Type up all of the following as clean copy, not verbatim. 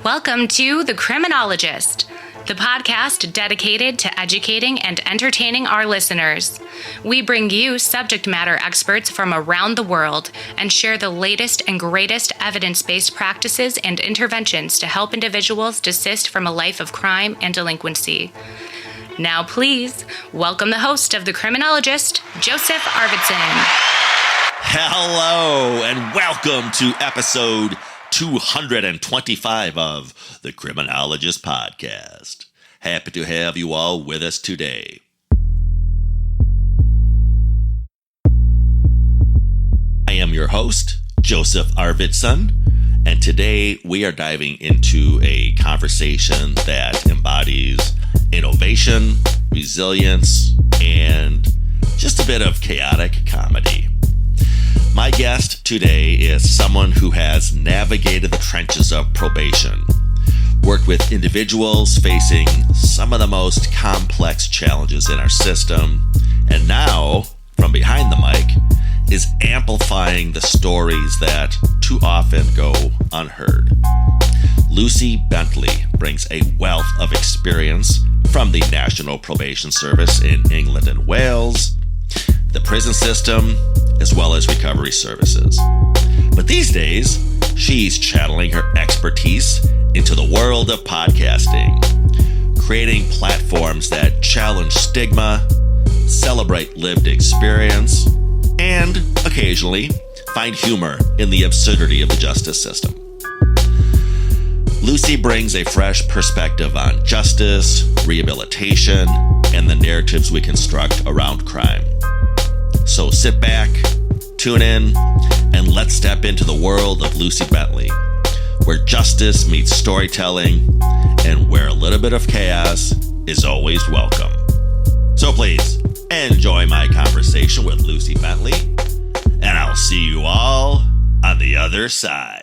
Welcome to The Criminologist, the podcast dedicated to educating and entertaining our listeners. We bring you subject matter experts from around the world and share the latest and greatest evidence-based practices and interventions to help individuals desist from a life of crime and delinquency. Now, please welcome the host of The Criminologist, Joseph Arvidsson. Hello, and welcome to episode 225 of the Criminologist podcast. Happy to have you all with us today. I am your host, Joseph Arvidsson, and today we are diving into a conversation that embodies innovation, resilience, and just a bit of chaotic comedy. My guest today is someone who has navigated the trenches of probation, worked with individuals facing some of the most complex challenges in our system, and now, from behind the mic, is amplifying the stories that too often go unheard. Lucy Bentley brings a wealth of experience from the National Probation Service in England and Wales, the prison system, as well as recovery services. But these days, she's channeling her expertise into the world of podcasting, creating platforms that challenge stigma, celebrate lived experience, and occasionally find humor in the absurdity of the justice system. Lucy brings a fresh perspective on justice, rehabilitation, and the narratives we construct around crime. So sit back, tune in, and let's step into the world of Lucy Bentley, where justice meets storytelling and where a little bit of chaos is always welcome. So please, enjoy my conversation with Lucy Bentley, and I'll see you all on the other side.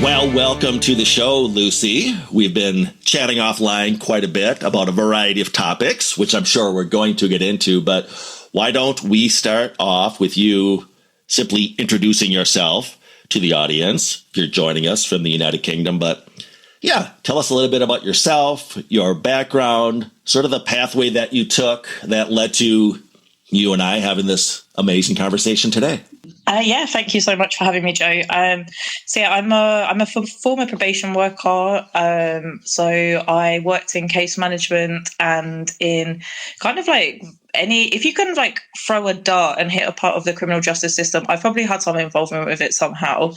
Well, welcome to the show, Lucy. We've been chatting offline quite a bit about a variety of topics, which I'm sure we're going to get into, but why don't we start off with you simply introducing yourself to the audience if you're joining us from the United Kingdom. But yeah, tell us a little bit about yourself, your background, sort of the pathway that you took that led to you and I having this amazing conversation today. Thank you so much for having me, Joe. I'm a former probation worker. So I worked in case management and in kind of like if you can like throw a dart and hit a part of the criminal justice system, I probably had some involvement with it somehow.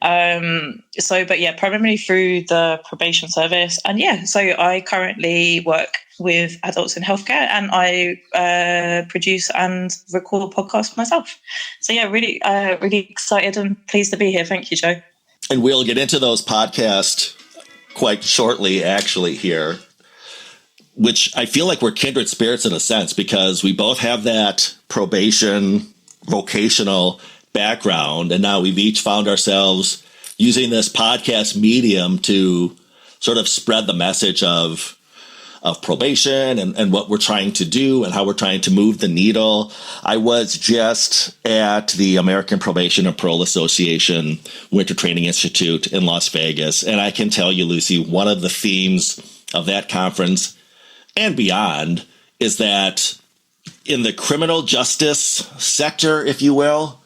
Primarily through the probation service. And so I currently work with adults in healthcare, and I produce and record a podcast myself. So really excited and pleased to be here. Thank you, Joe. And we'll get into those podcasts quite shortly, actually, here, which I feel like we're kindred spirits in a sense, because we both have that probation vocational background, and now we've each found ourselves using this podcast medium to sort of spread the message of probation and what we're trying to do and how we're trying to move the needle. I was just at the American Probation and Parole Association Winter Training Institute in Las Vegas, and I can tell you, Lucy, one of the themes of that conference and beyond is that in the criminal justice sector, if you will,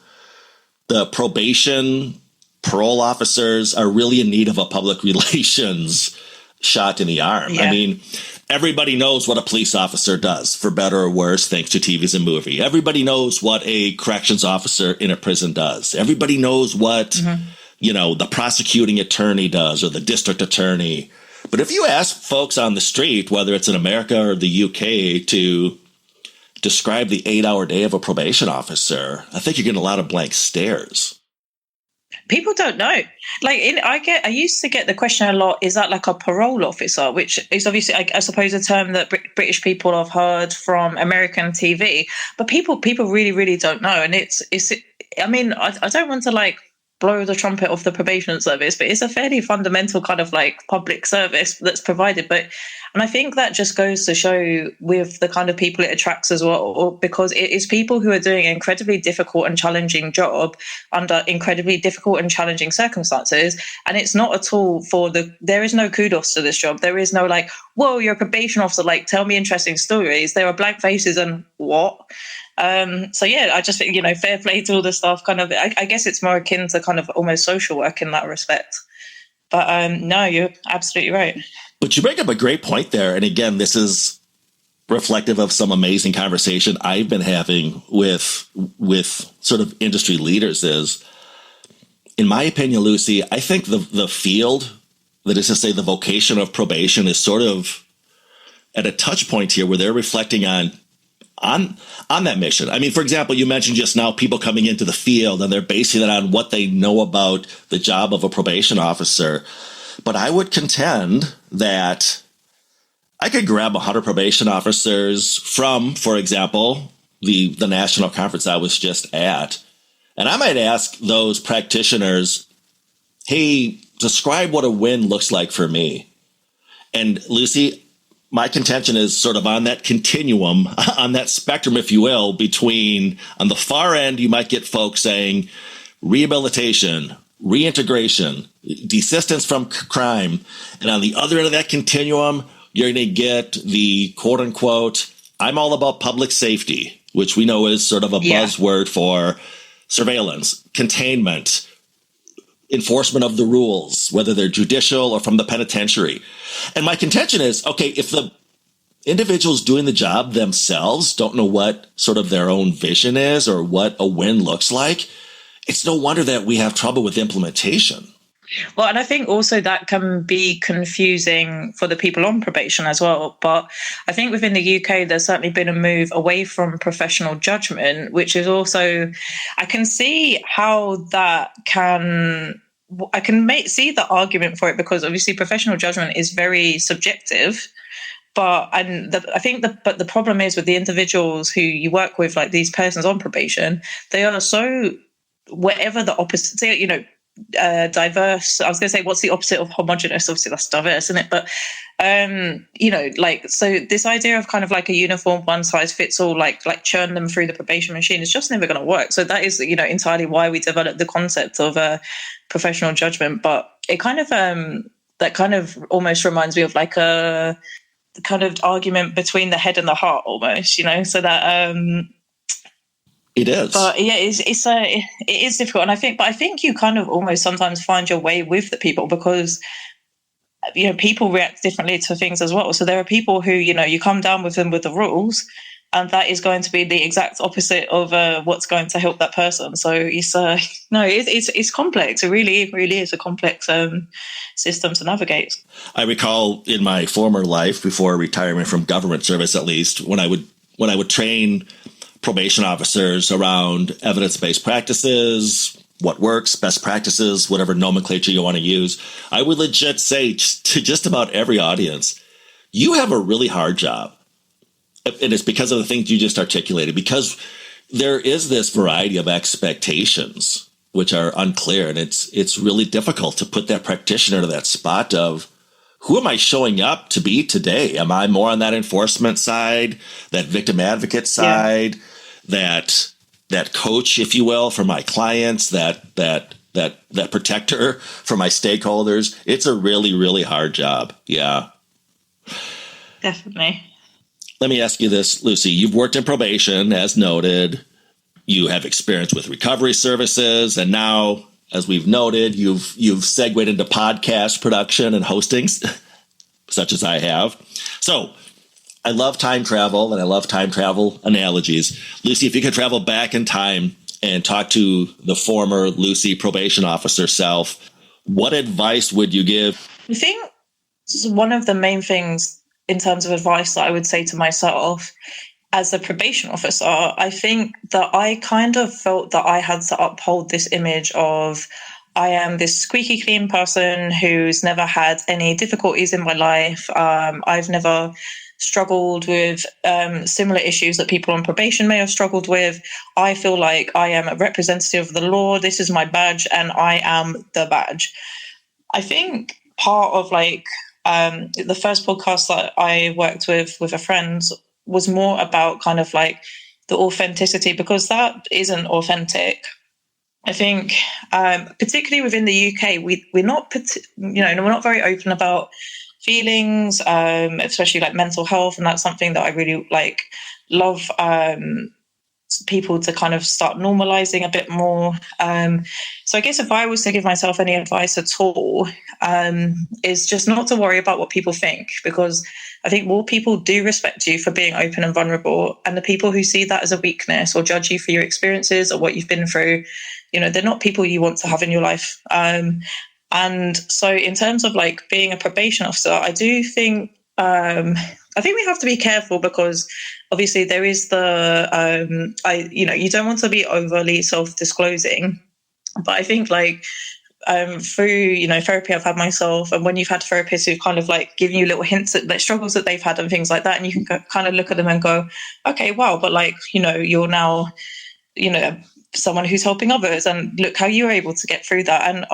the probation parole officers are really in need of a public relations shot in the arm. Yeah. I mean, everybody knows what a police officer does, for better or worse, thanks to TVs and movie. Everybody knows what a corrections officer in a prison does. Everybody knows what, the prosecuting attorney does or the district attorney. But if you ask folks on the street, whether it's in America or the UK, to describe the 8-hour day of a probation officer, I think you're getting a lot of blank stares. People don't know. I used to get the question a lot, is that like a parole officer, which is obviously, I suppose, a term that British people have heard from American TV, but people really, really don't know. And I don't want to blow the trumpet of the probation service, but it's a fairly fundamental kind of like public service that's provided. And I think that just goes to show with the kind of people it attracts as well, because it is people who are doing an incredibly difficult and challenging job under incredibly difficult and challenging circumstances. And it's not at all there is no kudos to this job. There is no like, whoa, you're a probation officer, like tell me interesting stories. There are blank faces and what? So yeah, I just think, fair play to all the staff. Kind of, I guess it's more akin to kind of almost social work in that respect. But no, you're absolutely right. But you bring up a great point there. And again, this is reflective of some amazing conversation I've been having with sort of industry leaders is, in my opinion, Lucy, I think the field, that is to say the vocation of probation, is sort of at a touch point here where they're reflecting on that mission. I mean, for example, you mentioned just now people coming into the field and they're basing it on what they know about the job of a probation officer. But I would contend that I could grab 100 probation officers from, for example, the national conference I was just at, and I might ask those practitioners, hey, describe what a win looks like for me. And Lucy, my contention is sort of on that continuum, on that spectrum, if you will, between on the far end, you might get folks saying rehabilitation, reintegration, desistance from crime. And on the other end of that continuum, you're going to get the quote unquote, I'm all about public safety, which we know is sort of a buzzword for surveillance, containment, enforcement of the rules, whether they're judicial or from the penitentiary. And my contention is, okay, if the individuals doing the job themselves don't know what sort of their own vision is or what a win looks like, it's no wonder that we have trouble with implementation. Well, and I think also that can be confusing for the people on probation as well. But I think within the UK, there's certainly been a move away from professional judgment, which is also, I can see how that can, see the argument for it, because obviously professional judgment is very subjective. But the problem is with the individuals who you work with, like these persons on probation, they are so, whatever the opposite, diverse. I was going to say, what's the opposite of homogenous? Obviously, that's diverse, isn't it? But so this idea of kind of like a uniform one size fits all, like churn them through the probation machine, is just never going to work. So that is, entirely why we developed the concept of professional judgment. But it kind of that kind of almost reminds me of like a kind of argument between the head and the heart, almost. So that. It is. But yeah, it is difficult. And I think you kind of almost sometimes find your way with the people, because, people react differently to things as well. So there are people who, you come down with them with the rules, and that is going to be the exact opposite of what's going to help that person. So it's complex. It really, really is a complex system to navigate. I recall in my former life, before retirement from government service, at least, when I would train probation officers around evidence-based practices, what works, best practices, whatever nomenclature you want to use, I would legit say to just about every audience, you have a really hard job. And it's because of the things you just articulated, because there is this variety of expectations which are unclear. And it's really difficult to put that practitioner to that spot of, who am I showing up to be today? Am I more on that enforcement side, that victim advocate side, that coach, if you will, for my clients, that protector for my stakeholders? It's a really, really hard job. Yeah. Definitely. Let me ask you this, Lucy. You've worked in probation, as noted. You have experience with recovery services, and now, as we've noted, you've segued into podcast production and hosting, such as I have. So I love time travel, and I love time travel analogies. Lucy, if you could travel back in time and talk to the former Lucy probation officer self, what advice would you give? I think one of the main things in terms of advice that I would say to myself as a probation officer, I think that I kind of felt that I had to uphold this image of, I am this squeaky clean person who's never had any difficulties in my life. I've never struggled with similar issues that people on probation may have struggled with. I feel like I am a representative of the law. This is my badge, and I am the badge. I think part of the first podcast that I worked with a friend was more about kind of like the authenticity, because that isn't authentic. I think, particularly within the UK, we're not very open about feelings, especially like mental health, and that's something that I really love people to kind of start normalizing a bit more. So I guess if I was to give myself any advice at all, is just not to worry about what people think, because I think more people do respect you for being open and vulnerable, and the people who see that as a weakness or judge you for your experiences or what you've been through, they're not people you want to have in your life. And so in terms of like being a probation officer, I do think we have to be careful, because obviously there is you don't want to be overly self-disclosing. But I think through, therapy I've had myself, and when you've had therapists who kind of like give you little hints at the struggles that they've had and things like that, and you can kind of look at them and go, okay, wow, but you're now, someone who's helping others, and look how you were able to get through that. And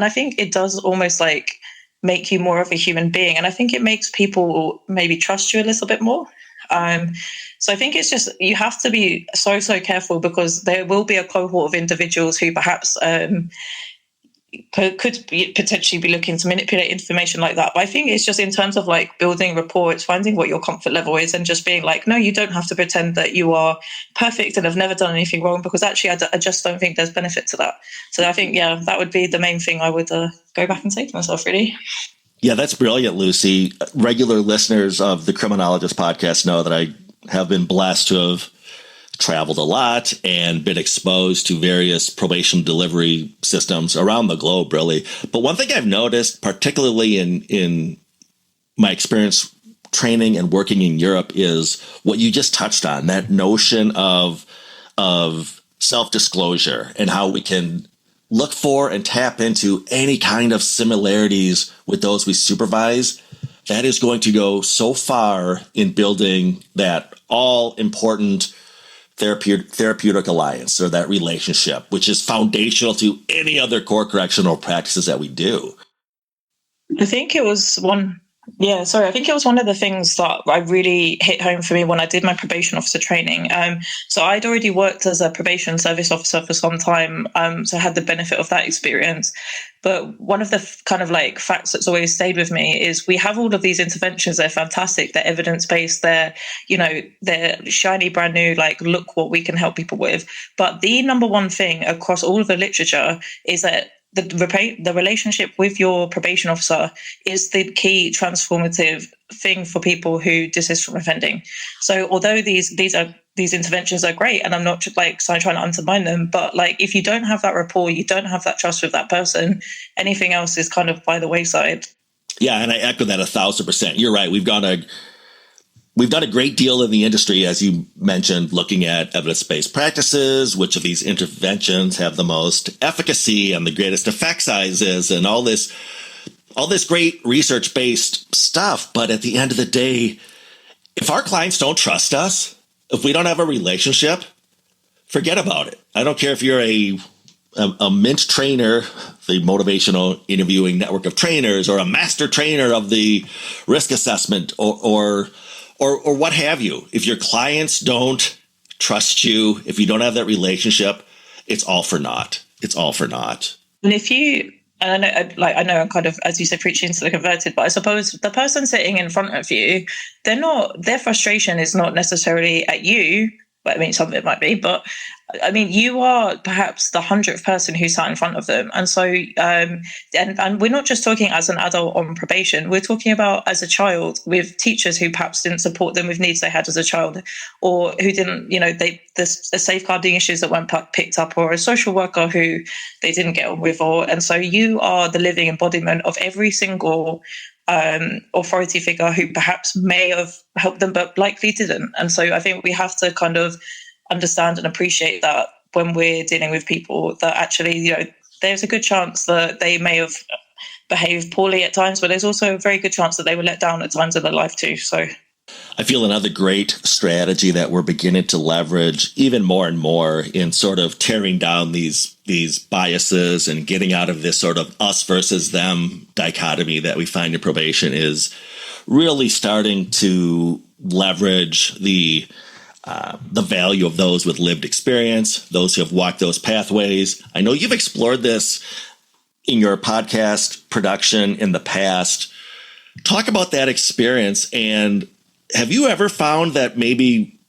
I think it does almost like make you more of a human being. And I think it makes people maybe trust you a little bit more. So I think it's just, you have to be so careful, because there will be a cohort of individuals who perhaps could potentially be looking to manipulate information like that. But I think it's just in terms of like building rapport, it's finding what your comfort level is, and just being like, no, you don't have to pretend that you are perfect and have never done anything wrong, because actually I just don't think there's benefit to that. So I think, that would be the main thing I would go back and say to myself, really. Yeah, that's brilliant, Lucy. Regular listeners of the Criminologist podcast know that I have been blessed to have traveled a lot and been exposed to various probation delivery systems around the globe, really. But one thing I've noticed, particularly in my experience training and working in Europe, is what you just touched on, that notion of self-disclosure and how we can look for and tap into any kind of similarities with those we supervise. That is going to go so far in building that all-important therapeutic alliance, or that relationship, which is foundational to any other core correctional practices that we do. I think it was one of the things that I really hit home for me when I did my probation officer training. So I'd already worked as a probation service officer for some time, so I had the benefit of that experience. But one of the kind of like facts that's always stayed with me is we have all of these interventions. They're fantastic. They're evidence-based. They're shiny, brand new, like, look what we can help people with. But the number one thing across all of the literature is that the relationship with your probation officer is the key transformative thing for people who desist from offending. So although these interventions are great, and I'm not trying to undermine them, but like, if you don't have that rapport, you don't have that trust with that person, anything else is kind of by the wayside. Yeah, and I echo that 1,000%. You're right. We've done a great deal in the industry, as you mentioned, looking at evidence-based practices, which of these interventions have the most efficacy and the greatest effect sizes, and all this great research-based stuff. But at the end of the day, if our clients don't trust us, if we don't have a relationship, forget about it. I don't care if you're a Mint trainer, the motivational interviewing network of trainers, or a master trainer of the risk assessment, or what have you. If your clients don't trust you, if you don't have that relationship, it's all for naught. It's all for naught. And I know I'm kind of, as you said, preaching to the converted, but I suppose the person sitting in front of you, their frustration is not necessarily at you. But I mean, some of it might be, but I mean, you are perhaps the 100th person who sat in front of them. And so, and we're not just talking as an adult on probation, we're talking about as a child with teachers who perhaps didn't support them with needs they had as a child, or who didn't, the safeguarding issues that weren't picked up, or a social worker who they didn't get on with, and so you are the living embodiment of every single authority figure who perhaps may have helped them but likely didn't. And so I think we have to kind of understand and appreciate that when we're dealing with people, that actually, there's a good chance that they may have behaved poorly at times, but there's also a very good chance that they were let down at times in their life too. So I feel another great strategy that we're beginning to leverage even more and more in sort of tearing down these biases and getting out of this sort of us versus them dichotomy that we find in probation is really starting to leverage the value of those with lived experience, those who have walked those pathways. I know you've explored this in your podcast production in the past. Talk about that experience, and have you ever found that maybe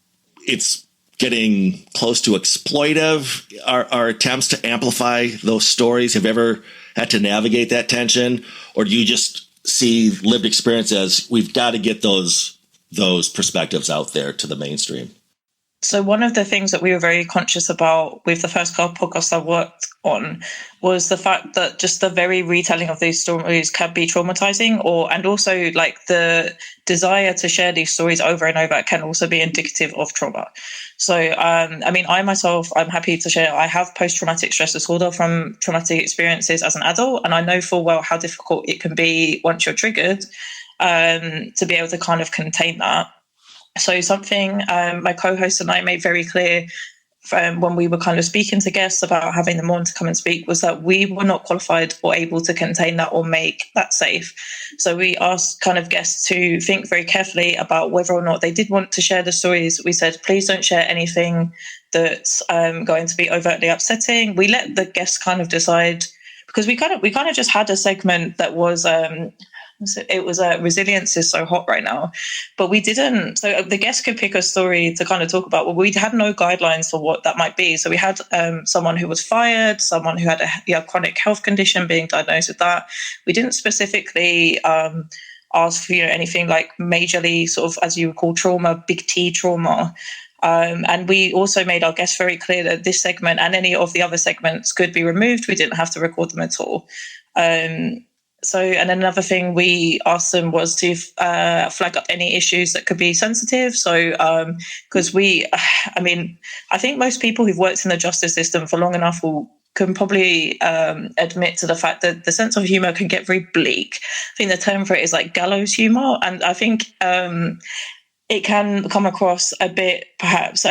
it's getting close to exploitive, our attempts to amplify those stories? Have you ever had to navigate that tension, or do you just see lived experience as we've got to get those perspectives out there to the mainstream? So one of the things that we were very conscious about with the first couple podcasts I worked on was the fact that just the very retelling of these stories can be traumatizing, and also like the desire to share these stories over and over can also be indicative of trauma. So, I myself, I'm happy to share, I have post-traumatic stress disorder from traumatic experiences as an adult, and I know full well how difficult it can be once you're triggered to be able to kind of contain that. So something my co-host and I made very clear when we were kind of speaking to guests about having them on to come and speak was that we were not qualified or able to contain that or make that safe. So we asked kind of guests to think very carefully about whether or not they did want to share the stories. We said, please don't share anything that's going to be overtly upsetting. We let the guests kind of decide, because we kind of just had a segment that was it was resilience is so hot right now, but we didn't. So the guests could pick a story to kind of talk about. Well, we had no guidelines for what that might be. So we had someone who was fired, someone who had a chronic health condition being diagnosed with that. We didn't specifically ask for anything like majorly sort of, as you would call, trauma, big T trauma. And we also made our guests very clear that this segment and any of the other segments could be removed. We didn't have to record them at all. And another thing we asked them was to flag up any issues that could be sensitive. So, because I think most people who've worked in the justice system for long enough can probably admit to the fact that the sense of humor can get very bleak. I think the term for it is like gallows humor. And I think it can come across a bit perhaps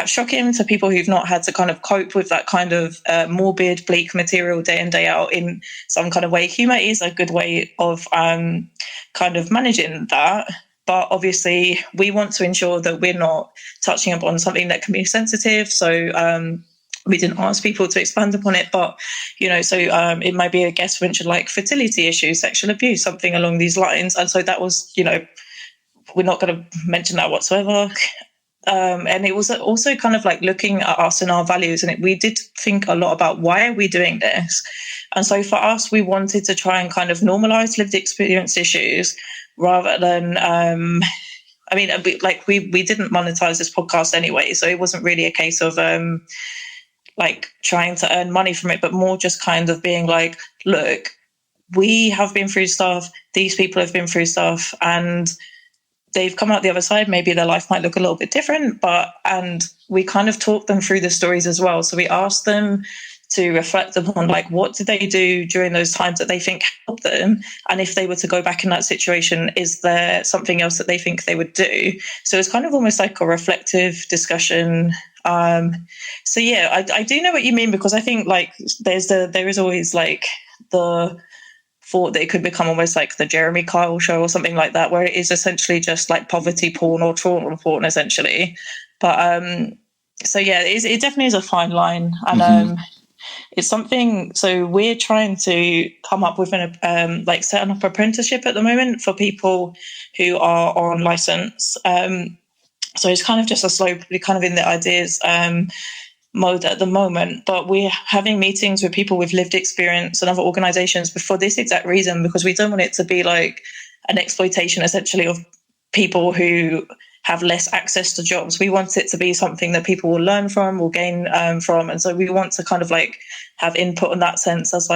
shocking to people who've not had to kind of cope with that kind of morbid, bleak material day in, day out in some kind of way. Humor is a good way of kind of managing that. But obviously, we want to ensure that we're not touching upon something that can be sensitive. So we didn't ask people to expand upon it. But, it might be a guest mentioned like fertility issues, sexual abuse, something along these lines. And so that was, we're not going to mention that whatsoever. And it was also kind of like looking at us and our values. And we did think a lot about why are we doing this? And so for us, we wanted to try and kind of normalize lived experience issues rather than, we didn't monetize this podcast anyway. So it wasn't really a case of trying to earn money from it, but more just kind of being like, look, we have been through stuff. These people have been through stuff, and they've come out the other side. Maybe their life might look a little bit different, and we kind of talked them through the stories as well. So we asked them to reflect upon what did they do during those times that they think helped them, and if they were to go back in that situation, is there something else that they think they would do? So it's kind of almost like a reflective discussion. I do know what you mean, because I think there is always the thought that it could become almost like the Jeremy Kyle show or something like that, where it is essentially just like poverty porn or trauma porn essentially. But it definitely is a fine line, and it's something. So we're trying to come up with setting up apprenticeship at the moment for people who are on license. So it's kind of just a slow, kind of in the ideas mode at the moment, but we're having meetings with people with lived experience and other organizations for this exact reason, because we don't want it to be like an exploitation essentially of people who have less access to jobs. We want it to be something that people will learn from, will gain from, and so we want to kind of have input in that sense as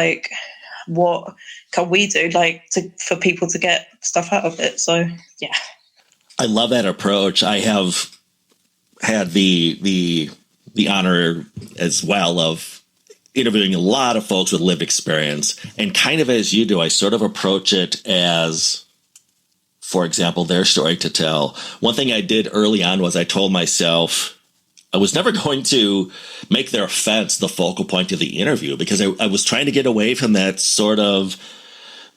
what can we do for people to get stuff out of it. So yeah, I love that approach. I have had the honor as well of interviewing a lot of folks with lived experience, and kind of as you do, I sort of approach it as for example, their story to tell. One thing I did early on was I told myself I was never going to make their offense the focal point of the interview, because I was trying to get away from that sort of,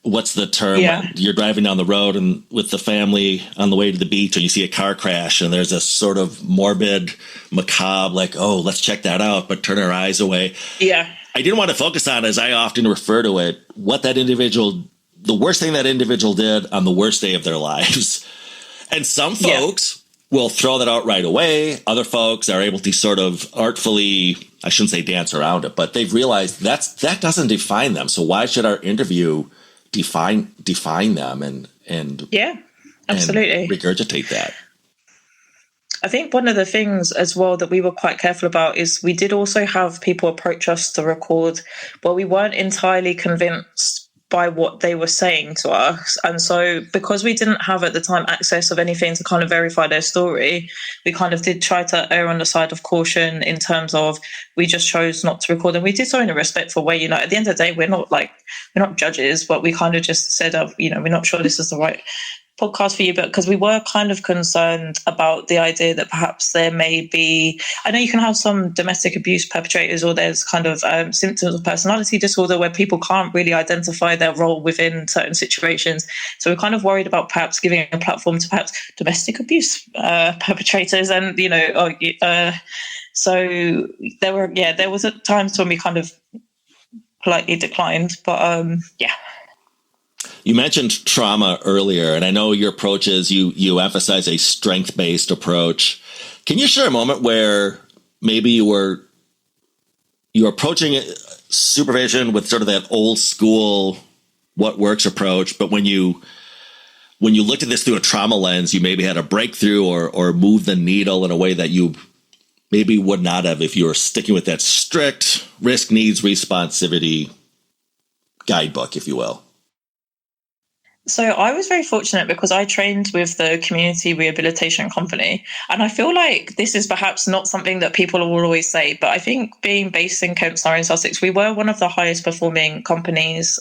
what's the term? Yeah. You're driving down the road and with the family on the way to the beach, and you see a car crash, and there's a sort of morbid, macabre, like, oh, let's check that out, but turn our eyes away. Yeah. I didn't want to focus on, as I often refer to it, what that individual, the worst thing that individual did on the worst day of their lives. And some folks will throw that out right away. Other folks are able to sort of artfully, I shouldn't say dance around it, but they've realized that doesn't define them. So why should our interview define them and absolutely, and regurgitate that? I think one of the things as well that we were quite careful about is we did also have people approach us to record, but we weren't entirely convinced by what they were saying to us. And so because we didn't have at the time access of anything to kind of verify their story, we kind of did try to err on the side of caution in terms of we just chose not to record. And we did so in a respectful way. At the end of the day, we're not judges, but we kind of just said, we're not sure this is the right podcast for you, but because we were kind of concerned about the idea that perhaps there may be, I know you can have some domestic abuse perpetrators, or there's kind of symptoms of personality disorder where people can't really identify their role within certain situations. So we're kind of worried about perhaps giving a platform to perhaps domestic abuse perpetrators, and so there was at times when we kind of politely declined, but You mentioned trauma earlier, and I know your approach is you emphasize a strength-based approach. Can you share a moment where maybe you're approaching supervision with sort of that old school what works approach, but when you looked at this through a trauma lens, you maybe had a breakthrough or moved the needle in a way that you maybe would not have if you were sticking with that strict risk, needs, responsivity guidebook, if you will? So I was very fortunate because I trained with the community rehabilitation company. And I feel like this is perhaps not something that people will always say, but I think being based in Kent, Surrey and Sussex, we were one of the highest performing companies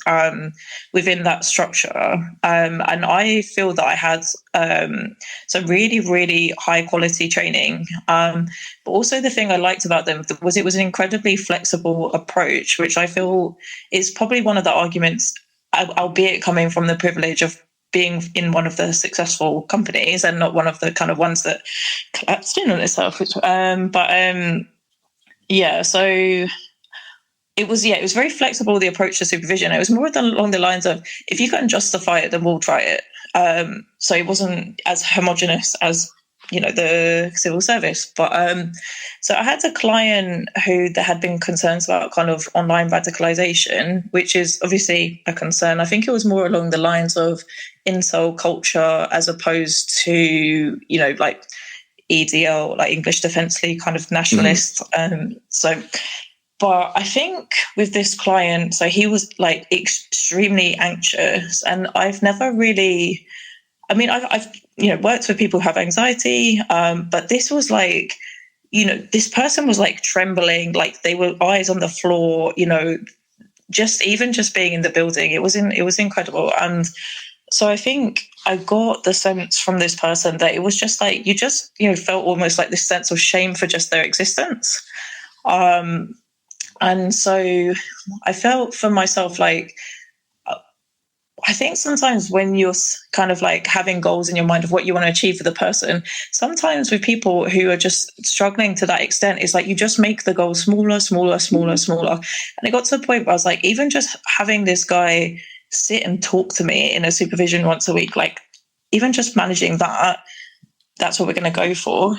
within that structure. And I feel that I had some really, really high quality training. But also the thing I liked about them was it was an incredibly flexible approach, which I feel is probably one of the arguments, albeit coming from the privilege of being in one of the successful companies and not one of the kind of ones that collapsed in on itself. So it was very flexible, the approach to supervision. It was more along the lines of, if you can justify it, then we'll try it. So it wasn't as homogenous as the civil service. But so I had a client who there had been concerns about kind of online radicalization, which is obviously a concern. I think it was more along the lines of incel culture as opposed to, like EDL, like English Defence League kind of nationalist. But I think with this client, so he was like extremely anxious, and I've never really, I've worked with people who have anxiety, but this was like, this person was like trembling, like they were eyes on the floor, just being in the building. It was incredible. And so I think I got the sense from this person that it was just like, you just, felt almost like this sense of shame for just their existence. And so I felt for myself, like, I think sometimes when you're kind of like having goals in your mind of what you want to achieve for the person, sometimes with people who are just struggling to that extent, it's like you just make the goal smaller. And it got to the point where I was like, even just having this guy sit and talk to me in a supervision once a week, like even just managing that, that's what we're going to go for.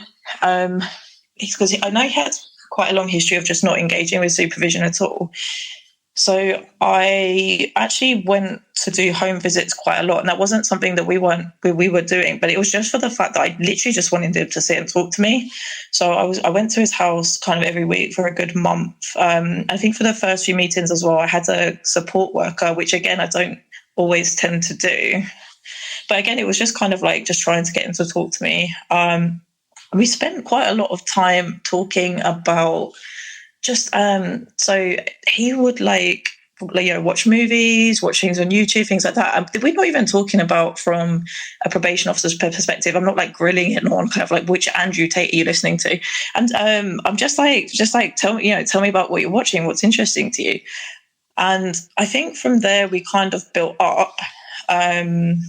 Because I know he had quite a long history of just not engaging with supervision at all. So I actually went to do home visits quite a lot, and that wasn't something that we were doing, but it was just for the fact that I literally just wanted him to sit and talk to me. So I went to his house kind of every week for a good month. I think for the first few meetings as well, I had a support worker, which again I don't always tend to do, but again it was just kind of like just trying to get him to talk to me. We spent quite a lot of time talking about just so he would like watch movies, watch things on YouTube, things like that. We're not even talking about from a probation officer's perspective. I'm not like grilling it on kind of like which Andrew Tate are you listening to, and I'm just like tell me about what you're watching, what's interesting to you. And I think from there we kind of built up. And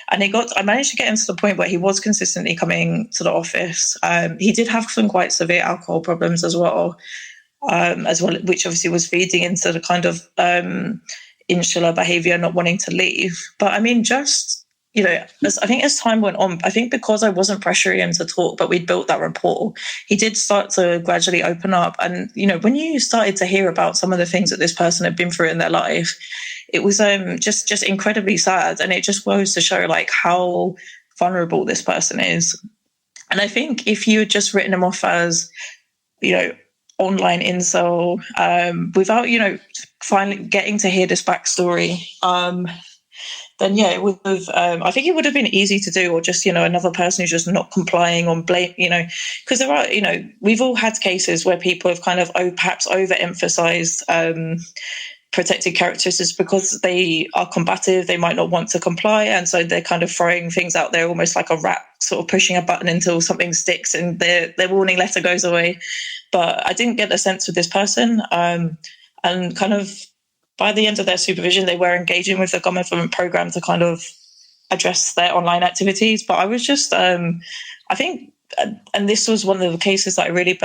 I managed to get him to the point where he was consistently coming to the office. He did have some quite severe alcohol problems as well, which obviously was feeding into the kind of insular behavior, not wanting to leave. But I mean, just, as time went on, I think because I wasn't pressuring him to talk, but we'd built that rapport, he did start to gradually open up. And, when you started to hear about some of the things that this person had been through in their life, it was just incredibly sad. And it just goes to show like how vulnerable this person is. And I think if you had just written him off as, online incel, without, finally getting to hear this backstory, then yeah, it would have, I think it would have been easy to do, or just, another person who's just not complying on blame, because there are, we've all had cases where people have kind of perhaps overemphasized protected characteristics because they are combative, they might not want to comply, and so they're kind of throwing things out there almost like a rat, sort of pushing a button until something sticks and their warning letter goes away. But I didn't get the sense with this person, and kind of by the end of their supervision, they were engaging with the government program to kind of address their online activities. But I was just, I think, and this was one of the cases that I really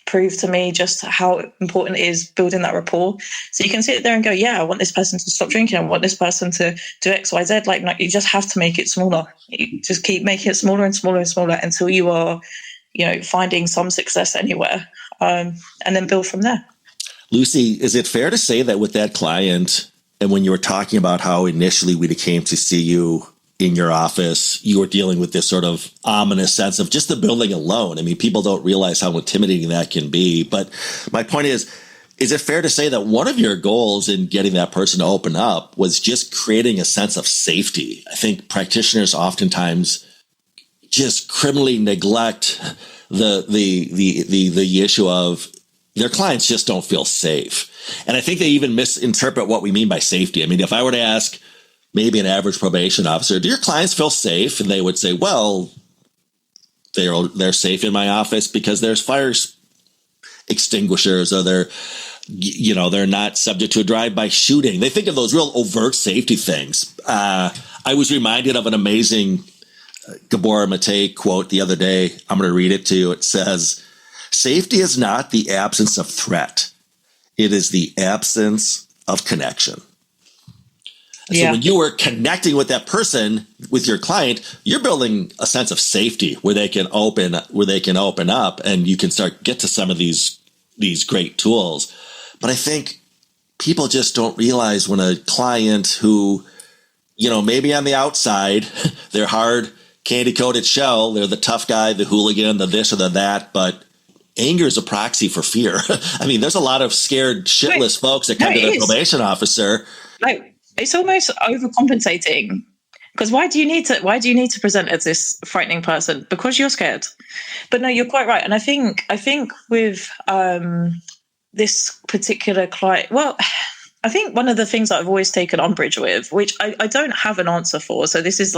proved to me just how important it is building that rapport. So you can sit there and go, yeah, I want this person to stop drinking, I want this person to do X, Y, Z. Like you just have to make it smaller. You just keep making it smaller and smaller and smaller until you are, finding some success anywhere, and then build from there. Lucy, is it fair to say that with that client, and when you were talking about how initially we came to see you in your office, you were dealing with this sort of ominous sense of just the building alone? I mean, people don't realize how intimidating that can be. But my point is it fair to say that one of your goals in getting that person to open up was just creating a sense of safety? I think practitioners oftentimes just criminally neglect the issue of their clients just don't feel safe. And I think they even misinterpret what we mean by safety. I mean, if I were to ask maybe an average probation officer, do your clients feel safe? And they would say, well, they're safe in my office because there's fire extinguishers, or they're not subject to a drive-by shooting. They think of those real overt safety things. I was reminded of an amazing Gabor Mate quote the other day. I'm going to read it to you. It says, "Safety is not the absence of threat. It is the absence of connection." Yeah. So when you were connecting with that person, with your client, you're building a sense of safety where they can open up, and you can get to some of these great tools. But I think people just don't realize when a client who, maybe on the outside, they're hard candy-coated shell, they're the tough guy, the hooligan, the this or the that, but anger is a proxy for fear. I mean, there's a lot of scared, shitless folks that come to their probation officer. It's almost overcompensating, because why do you need to present as this frightening person? Because you're scared. But no, you're quite right. And I think with this particular client, well, I think one of the things that I've always taken umbrage with, which I don't have an answer for, so this is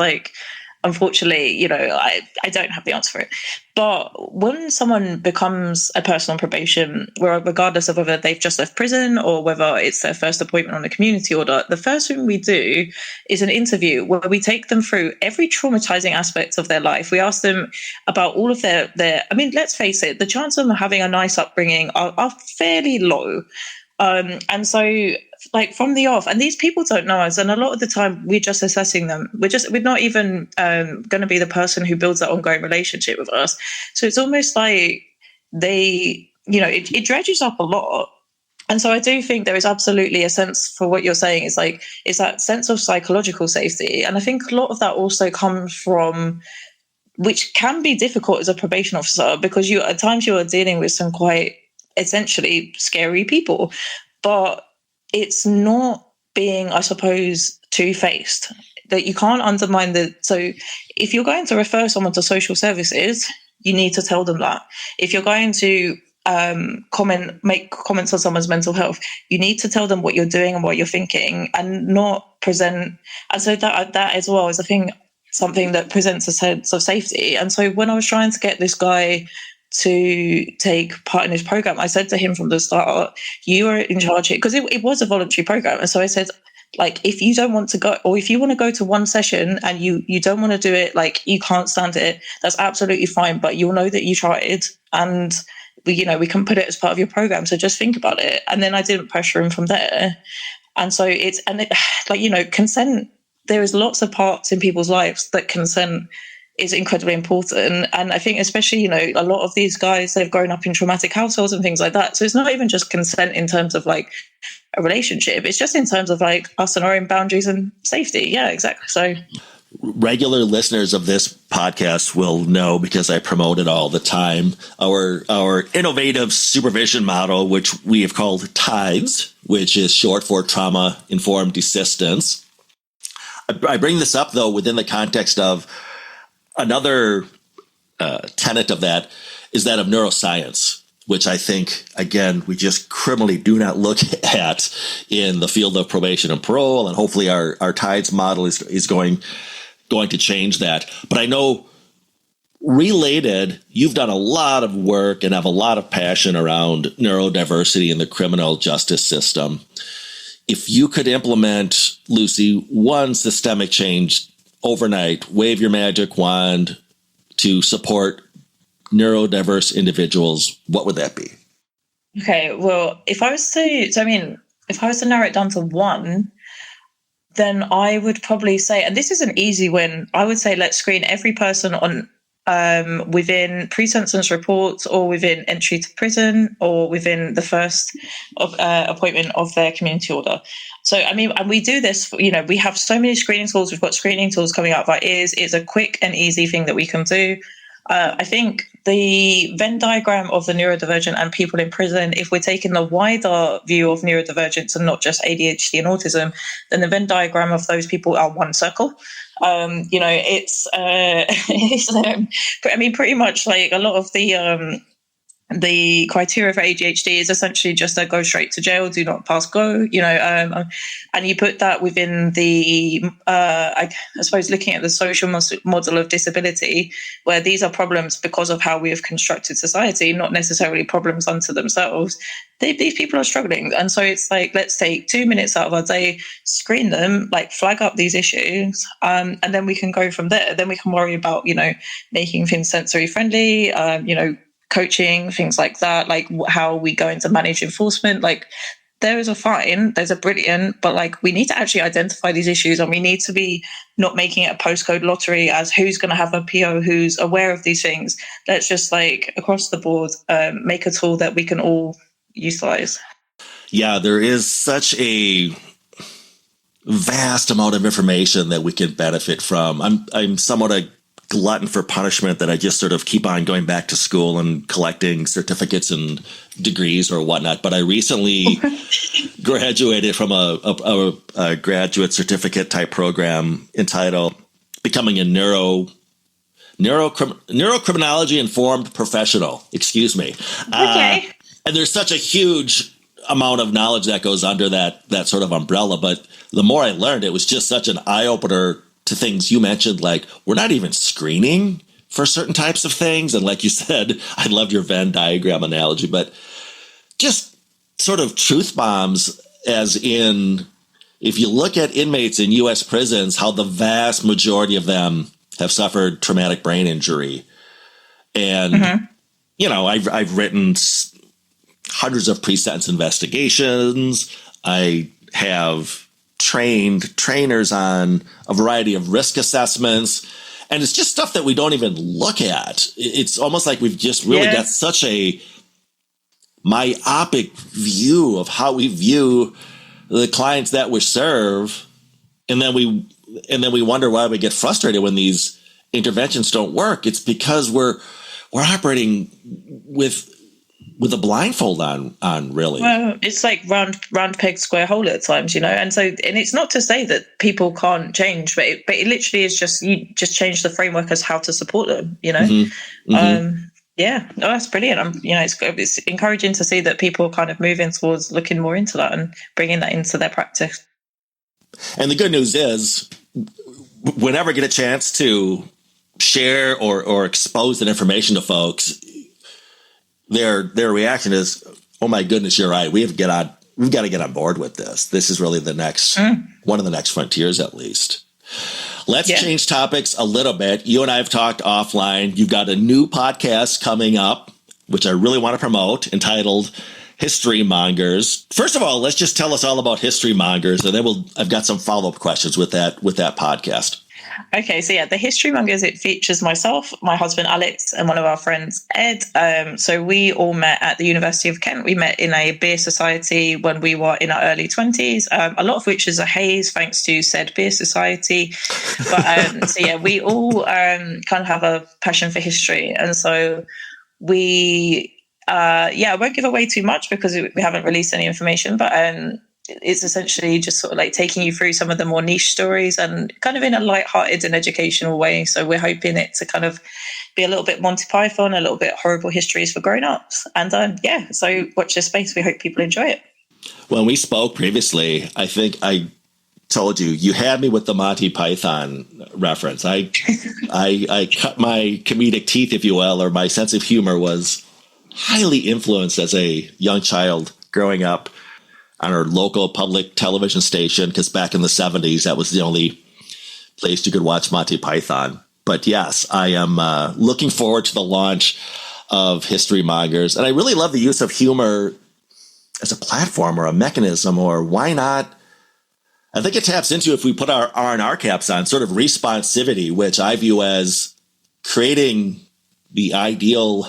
unfortunately, I don't have the answer for it. But when someone becomes a person on probation, regardless of whether they've just left prison or whether it's their first appointment on a community order, the first thing we do is an interview where we take them through every traumatizing aspect of their life. We ask them about all of their I mean, let's face it, the chances of them having a nice upbringing are fairly low. And so from the off, and these people don't know us, and a lot of the time we're just assessing them. We're not even going to be the person who builds that ongoing relationship with us. So it's almost like it dredges up a lot. And so I do think there is absolutely a sense for what you're saying is that sense of psychological safety. And I think a lot of that also comes from, which can be difficult as a probation officer, because at times you are dealing with some quite essentially scary people, but it's not being, I suppose, two-faced, that you can't undermine so if you're going to refer someone to social services, you need to tell them that. If you're going to make comments on someone's mental health, you need to tell them what you're doing and what you're thinking, and not present. And so that as well is, I think, something that presents a sense of safety. And so when I was trying to get this guy to take part in his program, I said to him from the start, you are in charge here, because it was a voluntary program. And so I said, like, if you don't want to go, or if you want to go to one session and you don't want to do it, like, you can't stand it, that's absolutely fine, but you'll know that you tried, and we can put it as part of your program, so just think about it. And then I didn't pressure him from there. And so consent, there is lots of parts in people's lives that consent is incredibly important. And I think especially, a lot of these guys, they've grown up in traumatic households and things like that. So it's not even just consent in terms of like a relationship. It's just in terms of like us and our own boundaries and safety. Yeah, exactly. So regular listeners of this podcast will know, because I promote it all the time, our innovative supervision model, which we have called TIDES, which is short for trauma-informed desistance. I bring this up, though, within the context of another tenet of that is that of neuroscience, which I think, again, we just criminally do not look at in the field of probation and parole. And hopefully our TIDES model is going to change that. But I know, related, you've done a lot of work and have a lot of passion around neurodiversity in the criminal justice system. If you could implement, Lucy, one systemic change overnight, wave your magic wand to support neurodiverse individuals, what would that be? Okay, well, if I was to narrow it down to one, then I would probably say, and this is an easy win, I would say let's screen every person on within pre-sentence reports, or within entry to prison, or within the first appointment of their community order. So, and we do this, we have so many screening tools. We've got screening tools coming out of our ears. It's a quick and easy thing that we can do. I think the Venn diagram of the neurodivergent and people in prison, if we're taking the wider view of neurodivergence and not just ADHD and autism, then the Venn diagram of those people are one circle. Pretty much like a lot of the criteria for ADHD is essentially just a go straight to jail, do not pass go, and you put that within the, I suppose, looking at the social model of disability, where these are problems because of how we have constructed society, not necessarily problems unto themselves. These people are struggling. And so it's like, let's take 2 minutes out of our day, screen them, like flag up these issues, and then we can go from there. Then we can worry about, making things sensory friendly, coaching, things like that, like how we going to manage enforcement. Like, there is a fine, there's a brilliant, but like we need to actually identify these issues, and we need to be not making it a postcode lottery as who's going to have a PO, who's aware of these things. Let's just like across the board make a tool that we can all utilize. Yeah, there is such a vast amount of information that we can benefit from. I'm somewhat a glutton for punishment that I just sort of keep on going back to school and collecting certificates and degrees or whatnot. But I recently graduated from a graduate certificate type program entitled Becoming a Neurocriminology Informed Professional. Excuse me. Okay. And there's such a huge amount of knowledge that goes under that sort of umbrella. But the more I learned, it was just such an eye-opener to things you mentioned, like we're not even screening for certain types of things. And like you said, I love your Venn diagram analogy, but just sort of truth bombs, as in, if you look at inmates in U.S. prisons, how the vast majority of them have suffered traumatic brain injury. And, I've written hundreds of pre-sentence investigations. I have trained trainers on a variety of risk assessments, and it's just stuff that we don't even look at. It's almost like we've just really got such a myopic view of how we view the clients that we serve, and then we wonder why we get frustrated when these interventions don't work. It's because we're operating with a blindfold on, really. Well, it's like round peg, square hole at times, and so, and it's not to say that people can't change, but it literally is just, you just change the framework as how to support them, Yeah, no, that's brilliant. It's encouraging to see that people are kind of moving towards looking more into that and bringing that into their practice. And the good news is, whenever I get a chance to share or expose that information to folks, their reaction is, "Oh my goodness, you're right. We've got to get on board with this. This is really the next one of the next frontiers, at least." Let's change topics a little bit. You and I have talked offline. You've got a new podcast coming up, which I really want to promote, entitled History Mongers. First of all, let's just tell us all about History Mongers, and then I've got some follow-up questions with that podcast. Okay, so the History Mongers, it features myself, my husband Alex, and one of our friends Ed. So we all met at the University of Kent. We met in a beer society when we were in our early 20s, a lot of which is a haze thanks to said beer society. But we all kind of have a passion for history, and so we I won't give away too much because we haven't released any information, but it's essentially just sort of like taking you through some of the more niche stories and kind of in a light-hearted and educational way. So we're hoping it to kind of be a little bit Monty Python, a little bit horrible histories for grown-ups. And so watch this space. We hope people enjoy it. When we spoke previously, I think I told you had me with the Monty Python reference. I cut my comedic teeth, if you will, or my sense of humor was highly influenced as a young child growing up on our local public television station, because back in the 70s, that was the only place you could watch Monty Python. But yes, I am looking forward to the launch of History Mongers. And I really love the use of humor as a platform or a mechanism, or why not? I think it taps into, if we put our R&R caps on, sort of responsivity, which I view as creating the ideal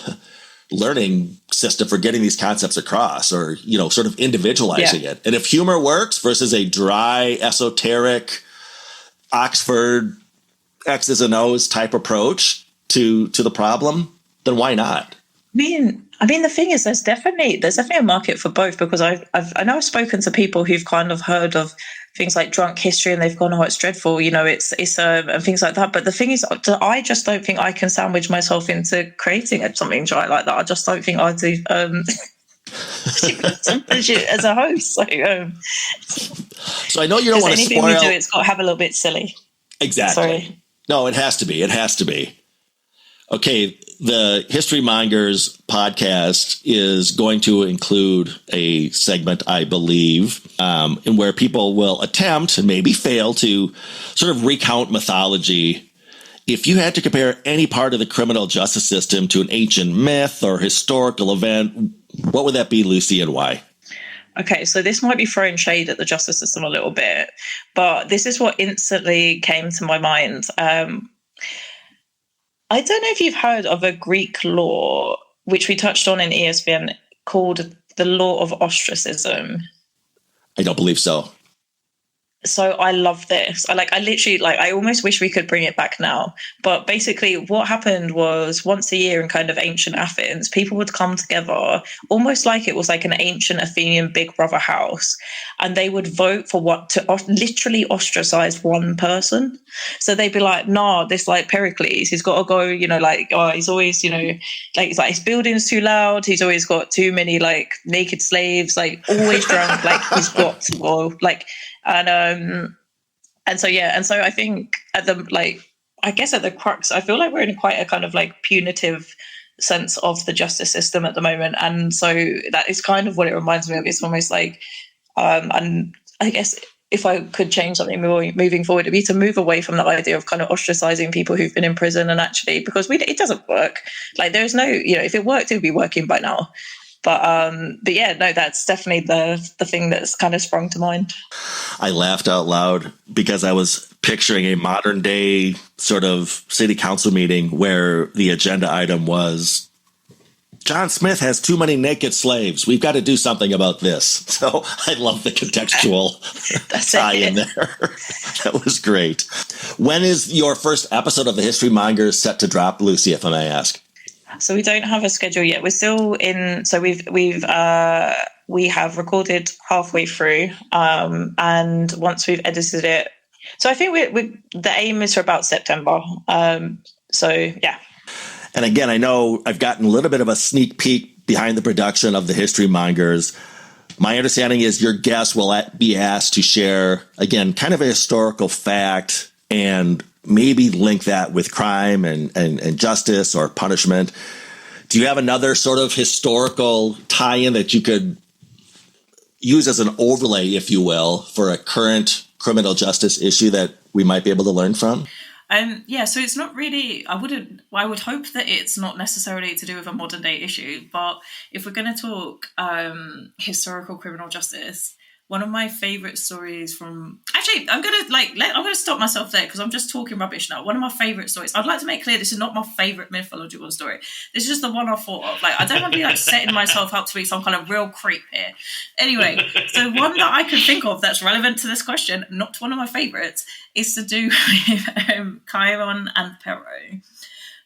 learning system for getting these concepts across, or, sort of individualizing it. And if humor works versus a dry, esoteric, Oxford X's and O's type approach to the problem, then why not? I mean, the thing is, there's definitely a market for both, because I know I've spoken to people who've kind of heard of things like drunk history and they've gone, "Oh, it's dreadful," it's and things like that. But the thing is, I just don't think I can sandwich myself into creating something dry like that. I just don't think I do as a host. So I know you don't want to spoil. Anything we do, it's got to have a little bit silly. Exactly. Sorry. No, it has to be. It has to be. Okay, the History Mongers podcast is going to include a segment, I believe, in where people will attempt and maybe fail to sort of recount mythology. If you had to compare any part of the criminal justice system to an ancient myth or historical event, what would that be, Lucy, and why? Okay, so this might be throwing shade at the justice system a little bit, but this is what instantly came to my mind. I don't know if you've heard of a Greek law, which we touched on in ESPN, called the law of ostracism. I don't believe so. So I love this. I almost wish we could bring it back now. But basically what happened was, once a year in kind of ancient Athens, people would come together almost like it was like an ancient Athenian Big Brother house. And they would vote for literally ostracize one person. So they'd be like, "Nah, this like Pericles, he's got to go, he's always, his building's too loud. He's always got too many like naked slaves, like always drunk, like he's got, or like," and so I think at the crux, I feel like we're in quite a kind of like punitive sense of the justice system at the moment, and so that is kind of what it reminds me of. It's almost like, and I guess if I could change something moving forward, it'd be to move away from that idea of kind of ostracizing people who've been in prison, and actually, because it doesn't work. Like, there's no, if it worked, it would be working by now. But yeah, no, that's definitely the thing that's kind of sprung to mind. I laughed out loud because I was picturing a modern day sort of city council meeting where the agenda item was, "John Smith has too many naked slaves. We've got to do something about this." So I love the contextual tie in there. That was great. When is your first episode of the History Mongers set to drop, Lucy, if I may ask? So we don't have a schedule yet. We're still in. So we have recorded halfway through, and once we've edited it, so I think the aim is for about September. So yeah. And again, I know I've gotten a little bit of a sneak peek behind the production of the History Mongers. My understanding is your guest will be asked to share, again, kind of a historical fact and maybe link that with crime and justice or punishment. Do you have another sort of historical tie-in that you could use as an overlay, if you will, for a current criminal justice issue that we might be able to learn from? So it's not really, I would hope that it's not necessarily to do with a modern day issue, but if we're going to talk historical criminal justice, one of my favorite stories from, actually, I'm going to stop myself there because I'm just talking rubbish now. One of my favorite stories, I'd like to make clear this is not my favorite mythological story. This is just the one I thought of. I don't want to be setting myself up to be some kind of real creep here. Anyway, so one that I can think of that's relevant to this question, not one of my favorites, is to do with Chiron and Perro.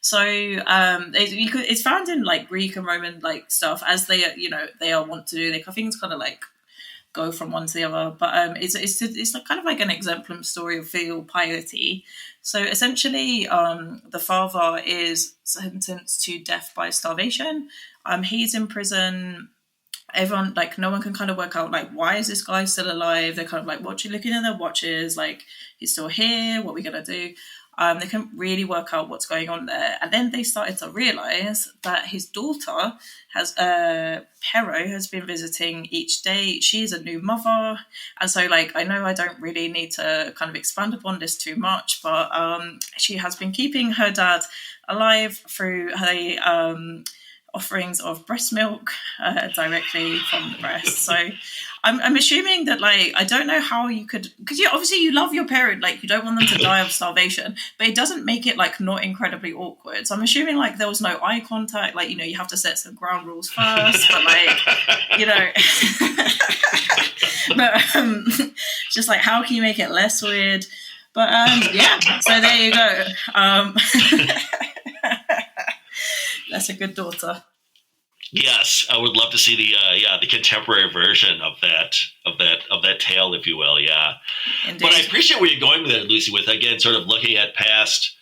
So it's found in Greek and Roman stuff, as they are wont to do. I think it's kind of go from one to the other, but it's kind of like an exemplum story of filial piety. So essentially, the father is sentenced to death by starvation. He's in prison. Everyone, no one can kind of work out why is this guy still alive? They're kind of looking at their watches, he's still here. What are we gonna do? They couldn't really work out what's going on there. And then they started to realise that his daughter Perro has been visiting each day. She's a new mother. And so, I know I don't really need to kind of expand upon this too much, but she has been keeping her dad alive through her offerings of breast milk directly from the breast. So I'm assuming that I don't know how you could, because obviously you love your parent, you don't want them to die of starvation, but it doesn't make it not incredibly awkward. So I'm assuming there was no eye contact, you have to set some ground rules first, but but just how can you make it less weird? But so there you go. That's a good daughter. Yes, I would love to see the contemporary version of that tale, if you will. Yeah, indeed. But I appreciate where you're going with it, Lucy. With again, sort of looking at past,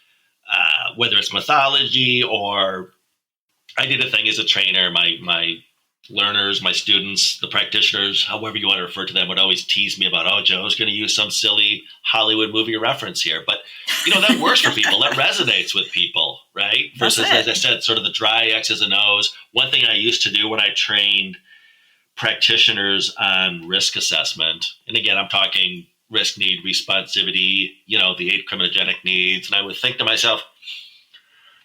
whether it's mythology or I did a thing as a trainer. My learners, my students, the practitioners, however you want to refer to them, would always tease me about, oh, Joe's going to use some silly Hollywood movie reference here. But, that works for people. That resonates with people, right? Versus, as I said, sort of the dry X's and O's. One thing I used to do when I trained practitioners on risk assessment, and again, I'm talking risk, need, responsivity, the 8 criminogenic needs. And I would think to myself,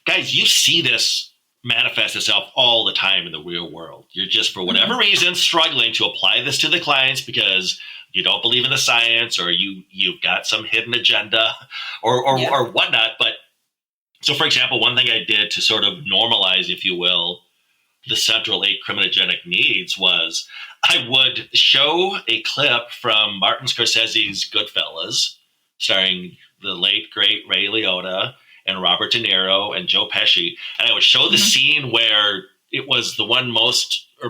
guys, you see this manifest itself all the time in the real world. You're just, for whatever reason, struggling to apply this to the clients because you don't believe in the science or you've got some hidden agenda or whatnot. But so, for example, one thing I did to sort of normalize, if you will, the central 8 criminogenic needs was I would show a clip from Martin Scorsese's Goodfellas, starring the late, great Ray Liotta and Robert De Niro and Joe Pesci. And I would show the scene where it was the one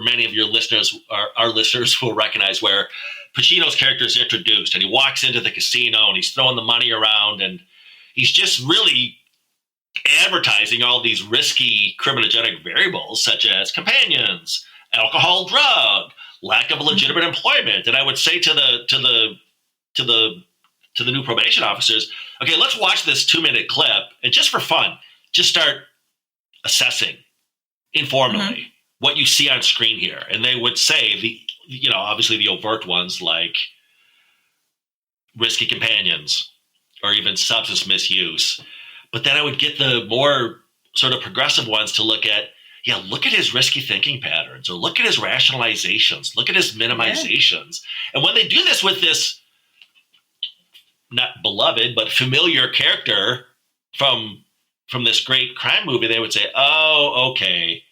many of your listeners, our listeners will recognize, where Pacino's character is introduced and he walks into the casino and he's throwing the money around and he's just really advertising all these risky criminogenic variables such as companions, alcohol, drug, lack of legitimate employment. And I would say to the new probation officers, okay, let's watch this 2-minute clip and just for fun, just start assessing informally what you see on screen here. And they would say obviously the overt ones like risky companions or even substance misuse. But then I would get the more sort of progressive ones to look at his risky thinking patterns or look at his rationalizations, look at his minimizations. And when they do this with this not beloved, but familiar character from this great crime movie, they would say, oh, okay.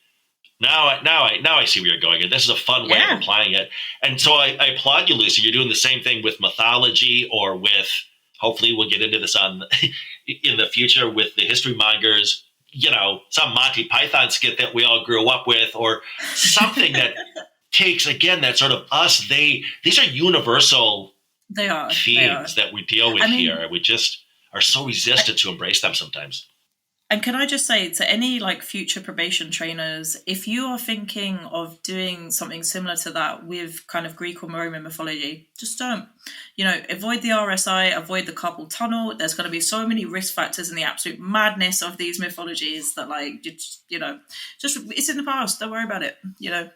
Now I see where you're going. And this is a fun way of applying it. And so I applaud you, Lucy. You're doing the same thing with mythology or with, hopefully we'll get into this in the future with the History Mongers, some Monty Python skit that we all grew up with or something that takes, again, that sort of us, these are universal themes that we deal with here. We just are so resistant to embrace them sometimes. And can I just say to any like future probation trainers, if you are thinking of doing something similar to that with kind of Greek or Roman mythology, just don't, avoid the RSI, avoid the carpal tunnel. There's going to be so many risk factors in the absolute madness of these mythologies that like, just it's in the past. Don't worry about it, Yeah.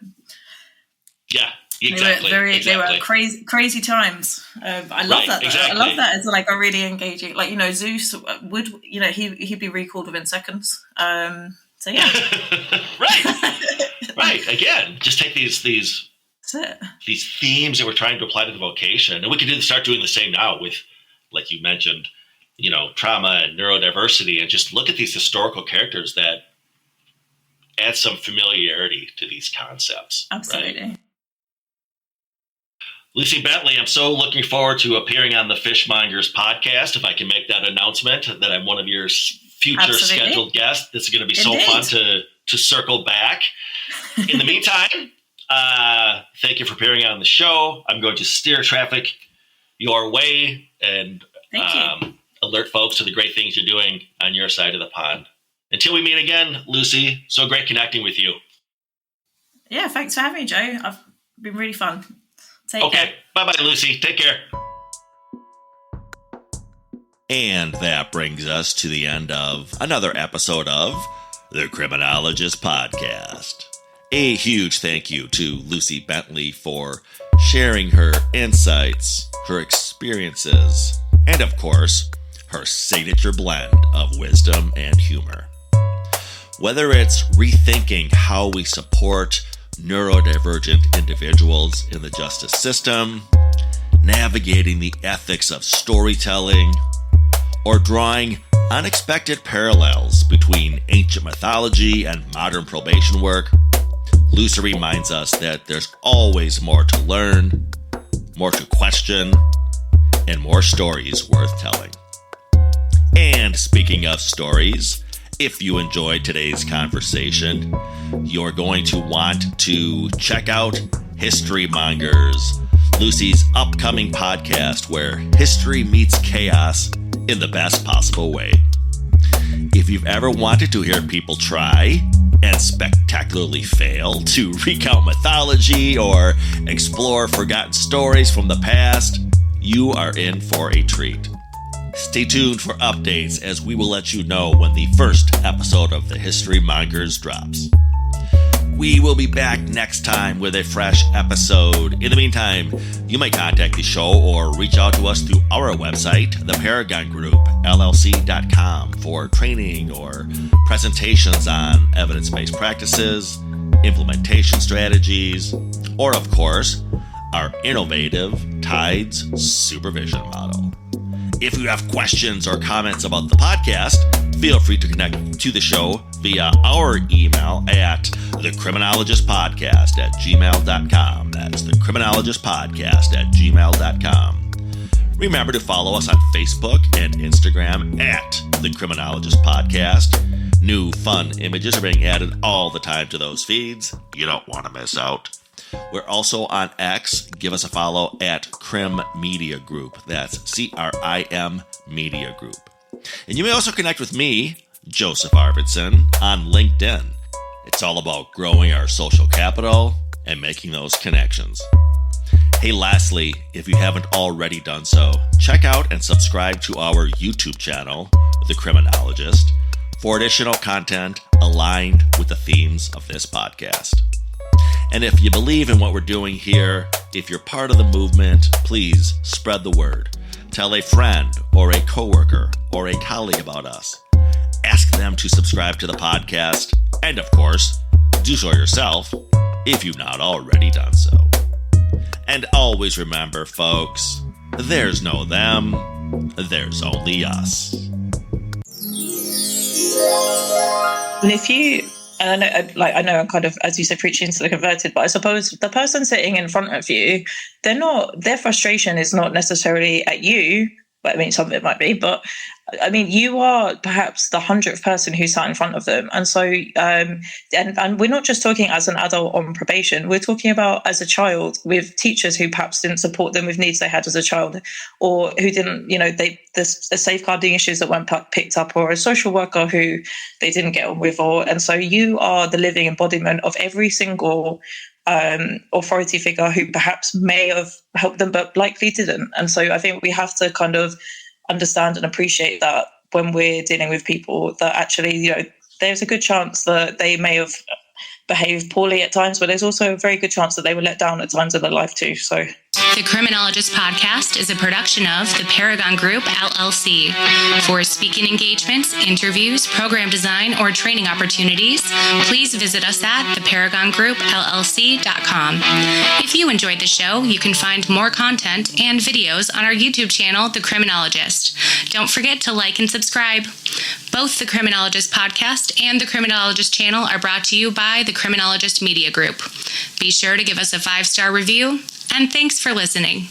Exactly. They were crazy times. I love that. Exactly. I love that. It's like a really engaging. Like Zeus would. He'd be recalled within seconds. So yeah. Right. Again, just take these themes that we're trying to apply to the vocation, and we can start doing the same now with, like you mentioned, trauma and neurodiversity, and just look at these historical characters that add some familiarity to these concepts. Absolutely. Right? Lucy Bentley, I'm so looking forward to appearing on the Fish Mongers podcast. If I can make that announcement that I'm one of your future scheduled guests, this is going to be so fun to circle back. In the meantime, thank you for appearing on the show. I'm going to steer traffic your way and alert folks to the great things you're doing on your side of the pond. Until we meet again, Lucy, so great connecting with you. Yeah, thanks for having me, Joe. I've been really fun. Take care. Bye-bye, Lucy. Take care. And that brings us to the end of another episode of the Criminologist Podcast. A huge thank you to Lucy Bentley for sharing her insights, her experiences, and of course, her signature blend of wisdom and humor. Whether it's rethinking how we support neurodivergent individuals in the justice system, navigating the ethics of storytelling, or drawing unexpected parallels between ancient mythology and modern probation work, Lucy reminds us that there's always more to learn, more to question, and more stories worth telling. And speaking of stories, if you enjoyed today's conversation, you're going to want to check out History Mongers, Lucy's upcoming podcast where history meets chaos in the best possible way. If you've ever wanted to hear people try and spectacularly fail to recount mythology or explore forgotten stories from the past, you are in for a treat. Stay tuned for updates as we will let you know when the first episode of the History Mongers drops. We will be back next time with a fresh episode. In the meantime, you may contact the show or reach out to us through our website, the Paragon Group, LLC.com, for training or presentations on evidence-based practices, implementation strategies, or of course, our innovative TIDES supervision model. If you have questions or comments about the podcast, feel free to connect to the show via our email at thecriminologistpodcast@gmail.com. That's thecriminologistpodcast@gmail.com. Remember to follow us on Facebook and Instagram at The Criminologist Podcast. New fun images are being added all the time to those feeds. You don't want to miss out. We're also on X. Give us a follow at Crim Media Group. That's CRIM Media Group. And you may also connect with me, Joseph Arvidsson, on LinkedIn. It's all about growing our social capital and making those connections. Hey, lastly, if you haven't already done so, check out and subscribe to our YouTube channel, The Criminologist, for additional content aligned with the themes of this podcast. And if you believe in what we're doing here, if you're part of the movement, please spread the word. Tell a friend or a coworker or a colleague about us. Ask them to subscribe to the podcast. And of course, do so yourself if you've not already done so. And always remember, folks, there's no them, there's only us. And if you... And I know I'm kind of, as you said, preaching to the converted, but I suppose the person sitting in front of you, their frustration is not necessarily at you, but I mean, some of it might be, but I mean, you are perhaps the 100th person who sat in front of them. And so, and we're not just talking as an adult on probation, we're talking about as a child with teachers who perhaps didn't support them with needs they had as a child, or who didn't, the safeguarding issues that weren't picked up, or a social worker who they didn't get on with. And so you are the living embodiment of every single authority figure who perhaps may have helped them, but likely didn't. And so I think we have to kind of understand and appreciate that when we're dealing with people, that actually, there's a good chance that they may have behaved poorly at times, but there's also a very good chance that they were let down at times in their life too. So the Criminologist podcast is a production of the Paragon Group, LLC. For speaking engagements, interviews, program design, or training opportunities, please visit us at theparagongroup.llc.com. If you enjoyed the show, you can find more content and videos on our YouTube channel, The Criminologist. Don't forget to like and subscribe. Both the Criminologist podcast and the Criminologist channel are brought to you by the Criminologist Media Group. Be sure to give us a 5-star review, and thanks for listening.